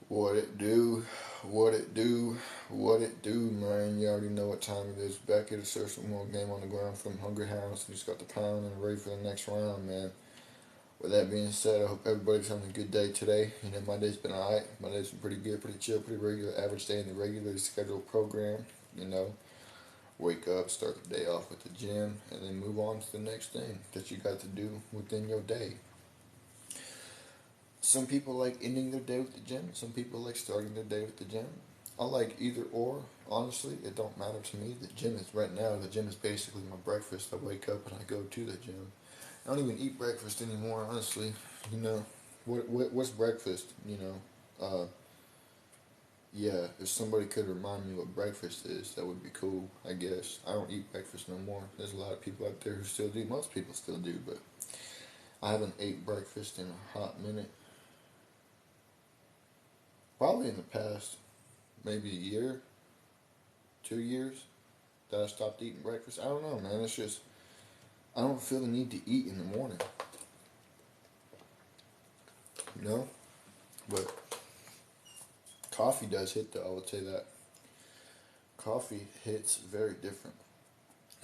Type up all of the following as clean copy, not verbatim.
What it do, what it do, what it do, man. You already know what time it is. Back at the social more game on the ground from Hungry House. We just got the pound and ready for the next round, man. With that being said, I hope everybody's having a good day today. You know, my day's been alright. My day's been pretty good, pretty chill, pretty regular. Average day in the regularly scheduled program. You know, wake up, start the day off with the gym, and then move on to the next thing that you got to do within your day. Some people like ending their day with the gym. Some people like starting their day with the gym. I like either or. Honestly, it don't matter to me. The gym is right now. The gym is basically my breakfast. I wake up and I go to the gym. I don't even eat breakfast anymore. Honestly, you know, what's breakfast? Yeah. If somebody could remind me what breakfast is, that would be cool. I guess I don't eat breakfast no more. There's a lot of people out there who still do. Most people still do, but I haven't ate breakfast in a hot minute. Probably in the past maybe a year, 2 years that I stopped eating breakfast. I don't know, man. It's just I don't feel the need to eat in the morning, you know. But coffee does hit though. I would say that coffee hits very different.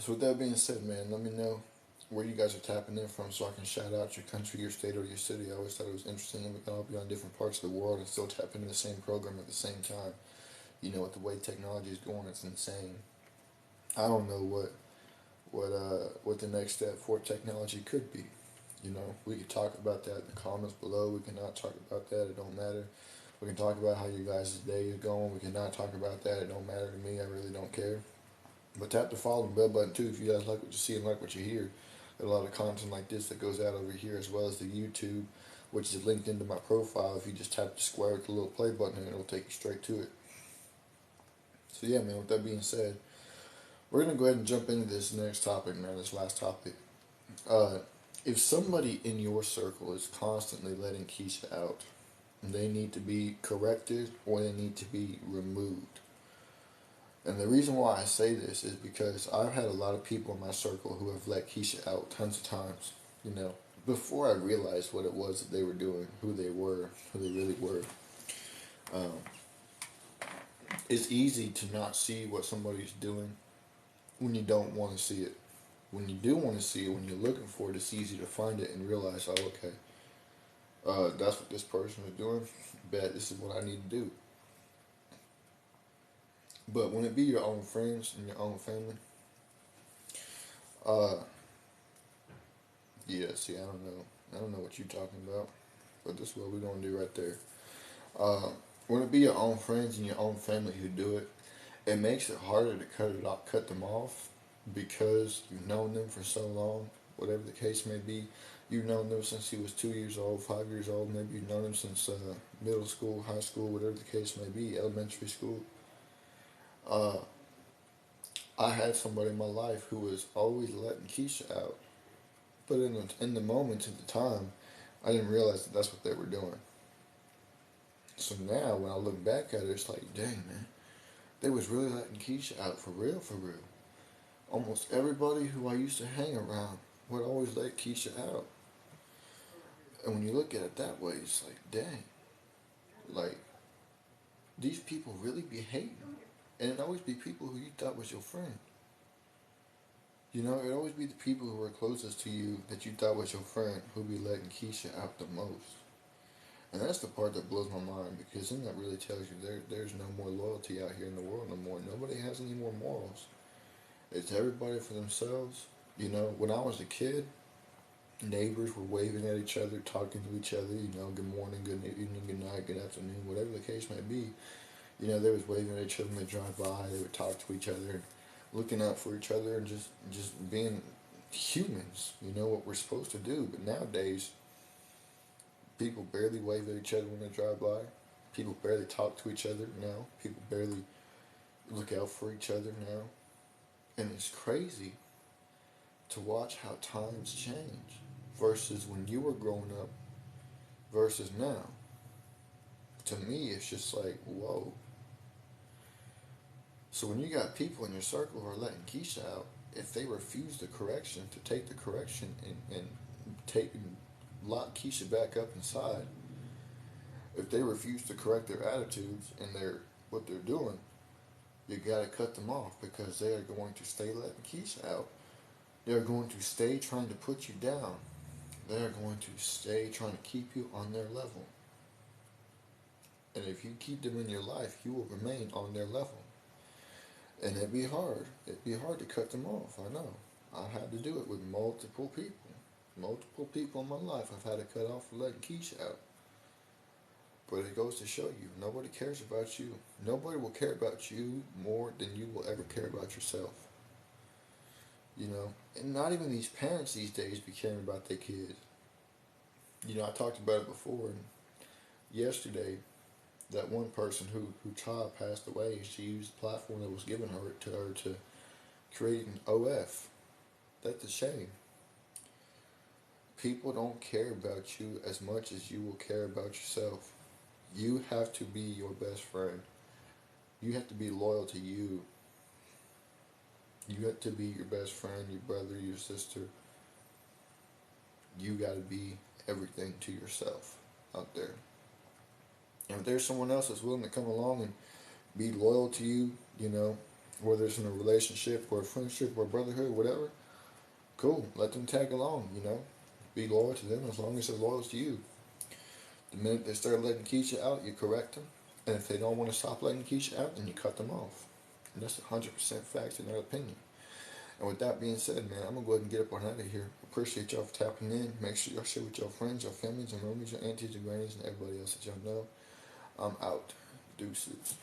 So with that being said, man, let me know where you guys are tapping in from so I can shout out your country, your state, or your city. I always thought it was interesting and we can all be on different parts of the world and still tap into the same program at the same time. You know, with the way technology is going, it's insane. I don't know what the next step for technology could be. You know, we could talk about that in the comments below. We cannot talk about that. It don't matter. We can talk about how you guys' day is going. We cannot talk about that. It don't matter to me. I really don't care. But tap the follow and bell button too if you guys like what you see and like what you hear. Got a lot of content like this that goes out over here as well as the YouTube, which is linked into my profile. If you just tap the square with the little play button, and it'll take you straight to it. So yeah, man. With that being said, we're gonna go ahead and jump into this next topic, man. This last topic. Uh, if somebody in your circle is constantly letting Keisha out, they need to be corrected or they need to be removed. And the reason why I say this is because I've had a lot of people in my circle who have let Keisha out tons of times. You know, before I realized what it was that they were doing, who they were, who they really were. Um, it's easy to not see what somebody's doing when you don't want to see it. When you do want to see it, when you're looking for it, it's easy to find it and realize, oh, okay, that's what this person is doing. Bet this is what I need to do. But when it be your own friends and your own family, uh, yeah, see, I don't know what you're talking about, but this is what we're gonna do right there. Uh, when it be your own friends and your own family who do it, it makes it harder to cut them off, because you've known them for so long. Whatever the case may be, you've known them since he was 2 years old, 5 years old. Maybe you've known them since middle school, high school, whatever the case may be, elementary school. Uh, I had somebody in my life who was always letting Keisha out, but in the moment at the time, I didn't realize that that's what they were doing. So now when I look back at it, it's like, dang man, they was really letting Keisha out for real, for real. Almost everybody who I used to hang around would always let Keisha out. And when you look at it that way, it's like, dang, like these people really be hating, and it always be people who you thought was your friend. You know, it always be the people who were closest to you that you thought was your friend who be letting Keisha out the most. And that's the part that blows my mind, because then that really tells you there's no more loyalty out here in the world no more. Nobody has any more morals. It's everybody for themselves. You know, when I was a kid, neighbors were waving at each other, talking to each other. You know, good morning, good evening, good night, good afternoon, whatever the case may be. You know, they was waving at each other when they drive by. They would talk to each other, looking out for each other, and just being humans. You know what we're supposed to do. But nowadays, people barely wave at each other when they drive by. People barely talk to each other now. People barely look out for each other now. And it's crazy to watch how times change versus when you were growing up versus now. To me, it's just like, whoa. So when you got people in your circle who are letting Keisha out, if they refuse the correction, to take the correction and take and lock Keisha back up inside, If they refuse to correct their attitudes and what they're doing, you gotta cut them off because they are going to stay letting Keisha out. They are going to stay trying to put you down. They are going to stay trying to keep you on their level. And if you keep them in your life, you will remain on their level. And it'd be hard. It'd be hard to cut them off. I know. I had to do it with multiple people. Multiple people in my life I've had to cut off for letting Keisha out. But it goes to show you, nobody cares about you. Nobody will care about you more than you will ever care about yourself. You know, and not even these parents these days be caring about their kids. You know, I talked about it before, and yesterday, that one person who child passed away, she used the platform that was given her to create an OF. That's a shame. People don't care about you as much as you will care about yourself. You have to be your best friend. You have to be loyal to you. You have to be your best friend, your brother, your sister. You got to be everything to yourself out there. And if there's someone else that's willing to come along and be loyal to you, you know, whether it's in a relationship or a friendship or a brotherhood, whatever, cool. Let them tag along, you know. Be loyal to them as long as they're loyal to you. The minute they start letting Keisha out, you correct them. And if they don't want to stop letting Keisha out, then you cut them off. And that's 100% facts in their opinion. And with that being said, man, I'm going to go ahead and get up on out of here. Appreciate y'all for tapping in. Make sure y'all share with your friends, your families, your homies, your aunties, your grannies, and everybody else that y'all know. I'm out. Deuces.